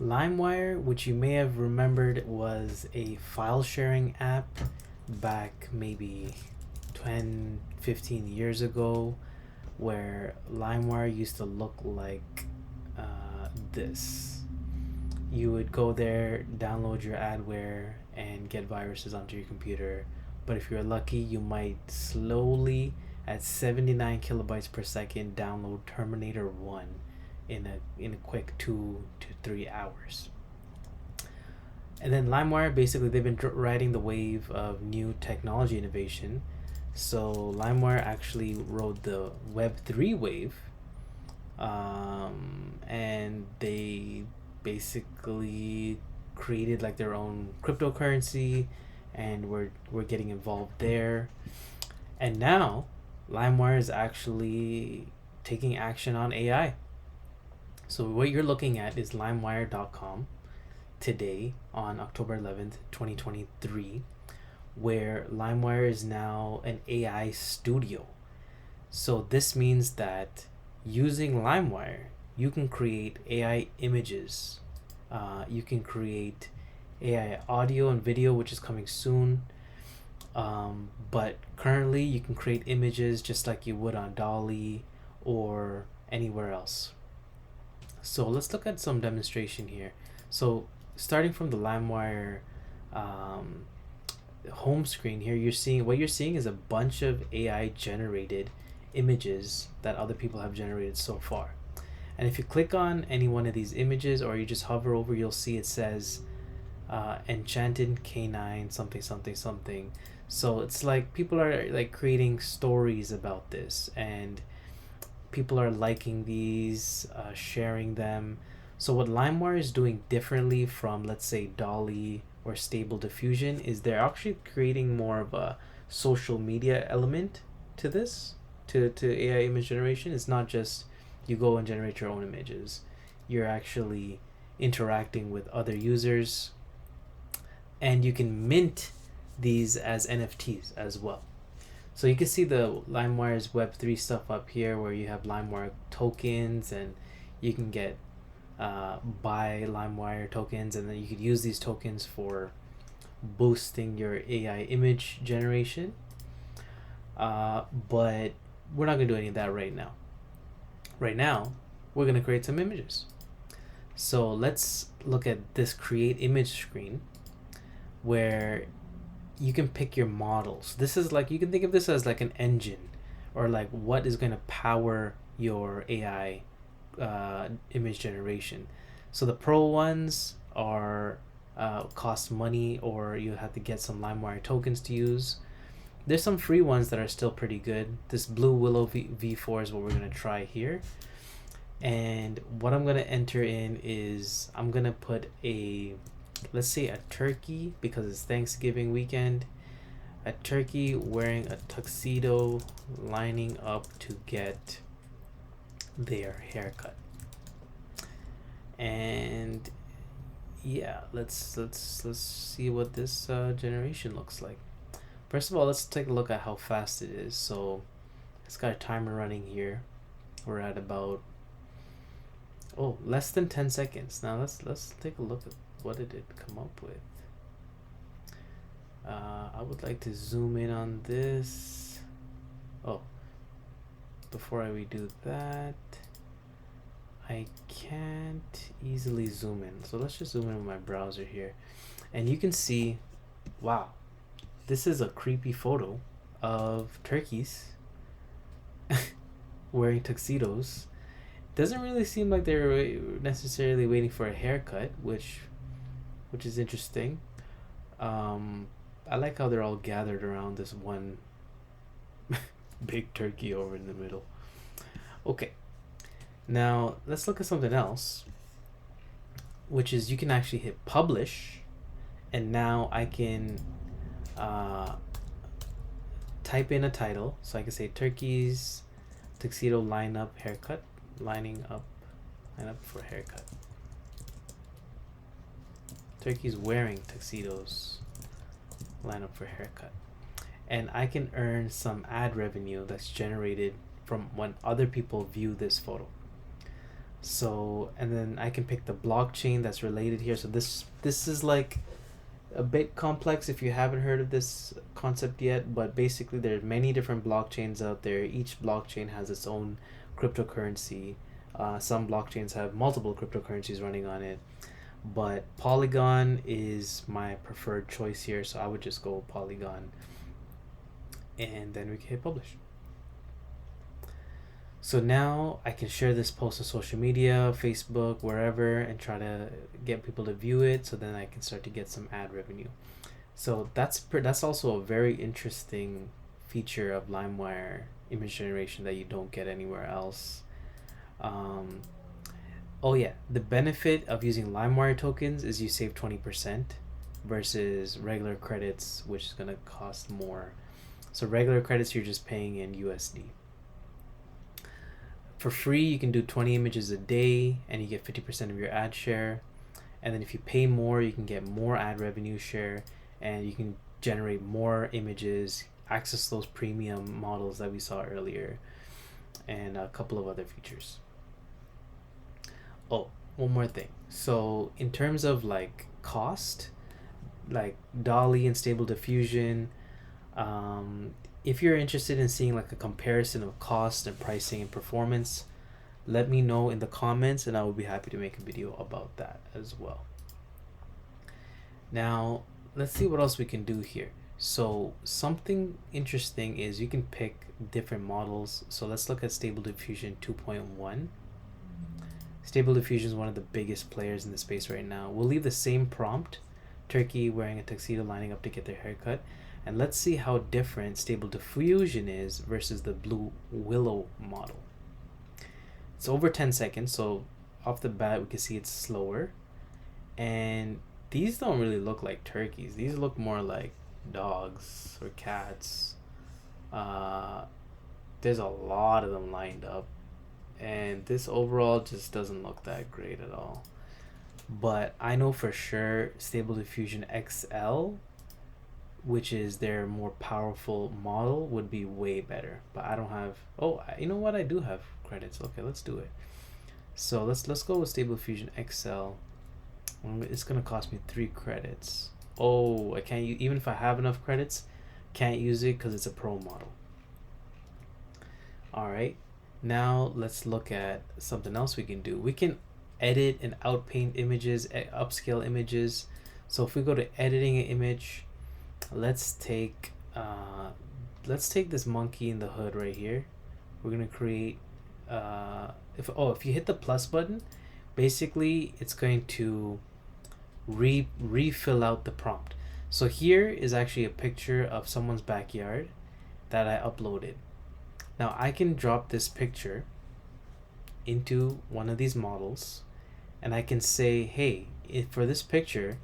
LimeWire, which you may have remembered, was a file sharing app back maybe 10, 15 years ago, where LimeWire used to look like this. You would go there, download your adware, and get viruses onto your computer. But if you're lucky, you might slowly, at 79 kilobytes per second, download Terminator 1 in a quick 2 to 3 hours. And then LimeWire, basically, they've been riding the wave of new technology innovation. So LimeWire actually rode the Web3 wave, and they basically created like their own cryptocurrency, and we're getting involved there. And now LimeWire is actually taking action on AI. So what you're looking at is limewire.com today on October 11th, 2023, where LimeWire is now an AI studio. So this means that using LimeWire, you can create AI images, you can create AI audio and video, which is coming soon. But currently, you can create images just like you would on Dolly or anywhere else. So let's look at some demonstration here. So starting from the LimeWire home screen here, you're seeing is a bunch of AI generated images that other people have generated so far. And if you click on any one of these images or you just hover over, you'll see it says enchanted canine something something something. So it's like people are like creating stories about this, and people are liking these, sharing them. So what LimeWire is doing differently from, let's say, Dolly or Stable Diffusion is they're actually creating more of a social media element to this, to AI image generation. It's not just you go and generate your own images. You're actually interacting with other users, and you can mint these as NFTs as well. So you can see the LimeWire's Web3 stuff up here, where you have LimeWire tokens, and you can get buy LimeWire tokens, and then you could use these tokens for boosting your AI image generation. But we're not going to do any of that right now. Right now, we're going to create some images. So let's look at this create image screen, where you can pick your models. This is like, you can think of this as like an engine, or like what is going to power your AI image generation. So the pro ones are cost money, or you have to get some LimeWire tokens to use. There's some free ones that are still pretty good. This Blue Willow V4 is what we're going to try here. And what I'm going to enter in is, I'm going to put a, let's say, a turkey, because it's Thanksgiving weekend. A turkey wearing a tuxedo lining up to get their haircut. And yeah, let's see what this generation looks like. First of all, let's take a look at how fast it is. So it's got a timer running here. We're at about less than 10 seconds. Now let's take a look at what did it come up with. I would like to zoom in on this. Before I redo that, I can't easily zoom in. So let's just zoom in with my browser here. And you can see, wow, this is a creepy photo of turkeys wearing tuxedos. Doesn't really seem like they're necessarily waiting for a haircut, which is interesting. I like how they're all gathered around this one big turkey over in the middle. Okay, now let's look at something else, which is you can actually hit publish, and now I can type in a title. So I can say turkeys tuxedo lineup haircut, line up for haircut. Turkeys wearing tuxedos line up for haircut. And I can earn some ad revenue that's generated from when other people view this photo. So, and then I can pick the blockchain that's related here. So this is like a bit complex if you haven't heard of this concept yet, but basically there's many different blockchains out there. Each blockchain has its own cryptocurrency. Some blockchains have multiple cryptocurrencies running on it, but Polygon is my preferred choice here, so I would just go Polygon, and then we can hit publish. So now I can share this post on social media, Facebook, wherever, and try to get people to view it, so then I can start to get some ad revenue. So that's also a very interesting feature of LimeWire image generation that you don't get anywhere else. Oh yeah, the benefit of using LimeWire tokens is you save 20% versus regular credits, which is gonna cost more. So regular credits you're just paying in USD. For free, you can do 20 images a day and you get 50% of your ad share. And then if you pay more, you can get more ad revenue share, and you can generate more images, access those premium models that we saw earlier, and a couple of other features. Oh, one more thing. So in terms of like cost, like DALL-E and Stable Diffusion, if you're interested in seeing like a comparison of cost and pricing and performance, let me know in the comments and I will be happy to make a video about that as well. Now, let's see what else we can do here. So something interesting is you can pick different models. So let's look at Stable Diffusion 2.1. Stable Diffusion is one of the biggest players in the space right now. We'll leave the same prompt, turkey wearing a tuxedo lining up to get their haircut. And let's see how different Stable Diffusion is versus the Blue Willow model. It's over 10 seconds, so off the bat we can see it's slower. And these don't really look like turkeys. These look more like dogs or cats. There's a lot of them lined up. And this overall just doesn't look that great at all. But I know for sure Stable Diffusion XL, which is their more powerful model, would be way better. But I don't have, oh, you know what, I do have credits. Okay, let's do it. So let's go with Stable Diffusion XL. It's gonna cost me 3 credits. Oh, I can't use, even if I have enough credits, can't use it because it's a pro model. All right, now let's look at something else we can do. We can edit and outpaint images, upscale images. So if we go to editing an image, let's take this monkey in the hood right here. We're gonna create if you hit the plus button, basically it's going to refill out the prompt. So here is actually a picture of someone's backyard that I uploaded. Now I can drop this picture into one of these models and I can say, hey, for this picture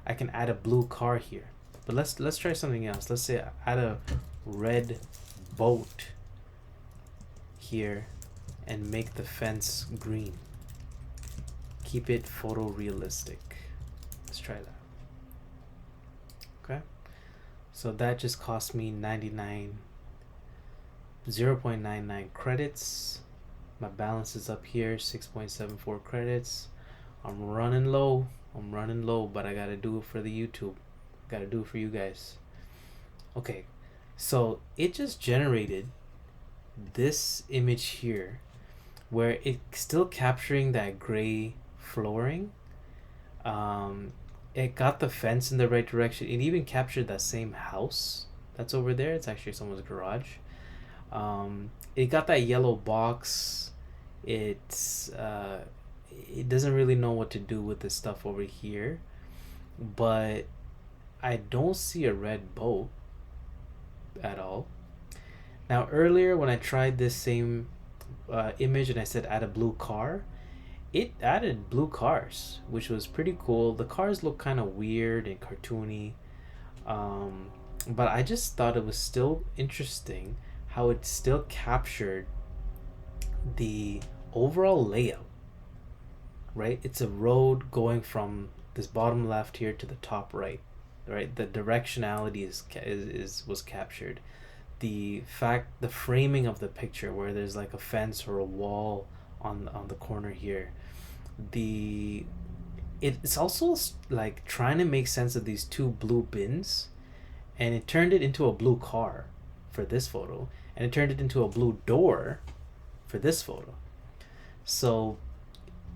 I can add a blue car here. But let's try something else. Let's say add a red boat here and make the fence green. Keep it photorealistic. Let's try that. Okay. So that just cost me 0.99 credits. My balance is up here, 6.74 credits. I'm running low, but I gotta do it for the YouTube. Gotta do it for you guys. Okay, so it just generated this image here where it's still capturing that gray flooring. It got the fence in the right direction. It even captured that same house that's over there. It's actually someone's garage. It got that yellow box. It doesn't really know what to do with this stuff over here, but I don't see a red boat at all. Now earlier when I tried this same image and I said add a blue car, it added blue cars, which was pretty cool. The cars look kind of weird and cartoony, but I just thought it was still interesting how it still captured the overall layout, right? It's a road going from this bottom left here to the top right. Right, the directionality was captured. The framing of the picture where there's like a fence or a wall on the corner here. It's also like trying to make sense of these two blue bins, and it turned it into a blue car for this photo, and it turned it into a blue door for this photo. So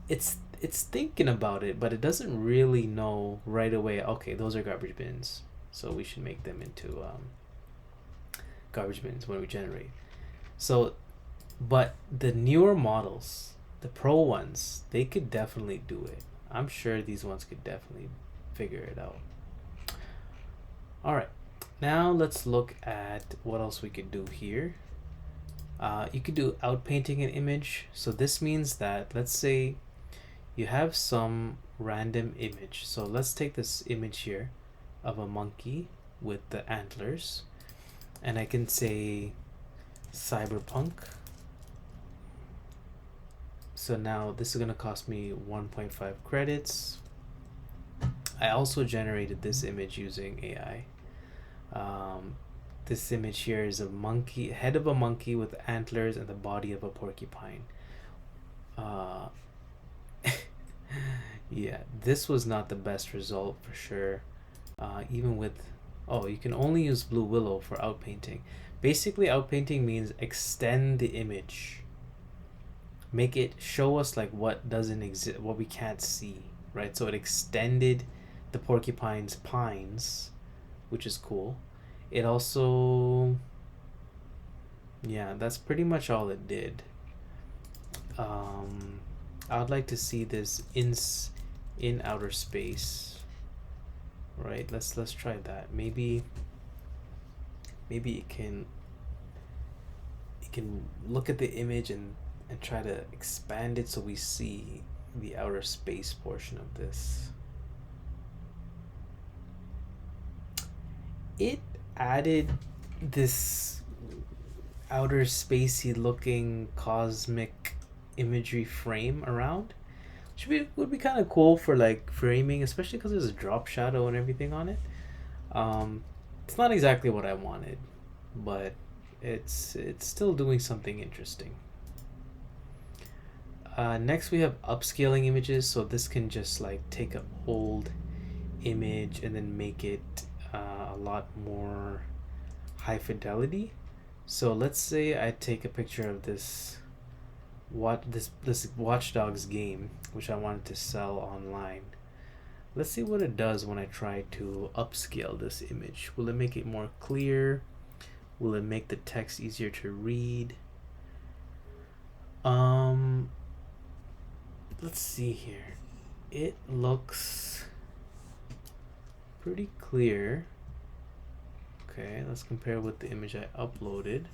it's thinking about it, but it doesn't really know right away, okay, those are garbage bins, so we should make them into garbage bins when we generate. So, but the newer models, the pro ones, they could definitely do it. I'm sure these ones could definitely figure it out. All right, now let's look at what else we could do here. You could do outpainting an image. So this means that, let's say you have some random image. So let's take this image here of a monkey with the antlers, and I can say cyberpunk. So now this is going to cost me 1.5 credits. I also generated this image using AI. This image here is a monkey, head of a monkey with antlers and the body of a porcupine. Yeah, this was not the best result for sure. Even with, oh, you can only use blue willow for outpainting. Basically, outpainting means extend the image. Make it show us like what doesn't exist, what we can't see, right? So it extended the porcupine's pines, which is cool. It also, yeah, that's pretty much all it did. I would like to see this in outer space, right? Let's try that. Maybe it can look at the image and try to expand it so we see the outer space portion of this. It added this outer spacey looking cosmic imagery frame around, which would be kind of cool for like framing, especially because there's a drop shadow and everything on it. It's not exactly what I wanted, but it's still doing something interesting. Next we have upscaling images. So this can just like take an old image and then make it a lot more high fidelity. So let's say I take a picture of this Watch Dogs game, which I wanted to sell online. Let's see what it does when I try to upscale this image. Will it make it more clear? Will it make the text easier to read? Let's see here. It looks pretty clear. Okay, let's compare with the image I uploaded.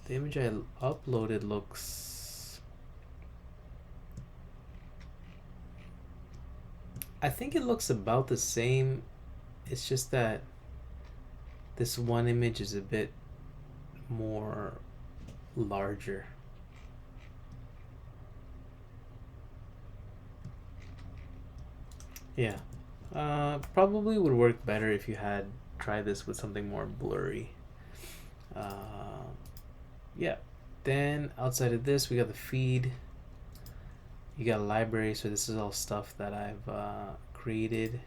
The image I uploaded looks, I think it looks about the same. It's just that this one image is a bit more larger. Yeah, probably would work better if you had tried this with something more blurry. Yeah, then outside of this we got the feed. You got a library, so this is all stuff that I've created.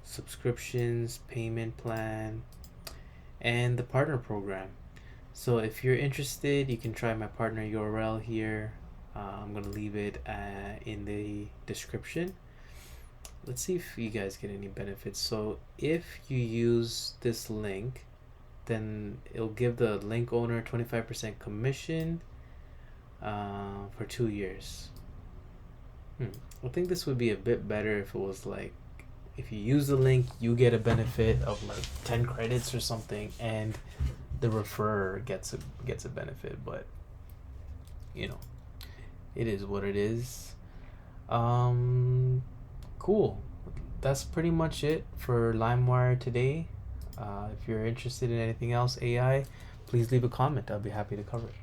Subscriptions, payment plan, and the partner program. So if you're interested, you can try my partner URL here. I'm gonna leave it in the description. Let's see if you guys get any benefits. So if you use this link, then it'll give the link owner 25% commission for 2 years. I think this would be a bit better if it was like, if you use the link, you get a benefit of like 10 credits or something, and the referrer gets a benefit. But you know, it is what it is. Cool. That's pretty much it for LimeWire today. If you're interested in anything else AI, please leave a comment. I'll be happy to cover it.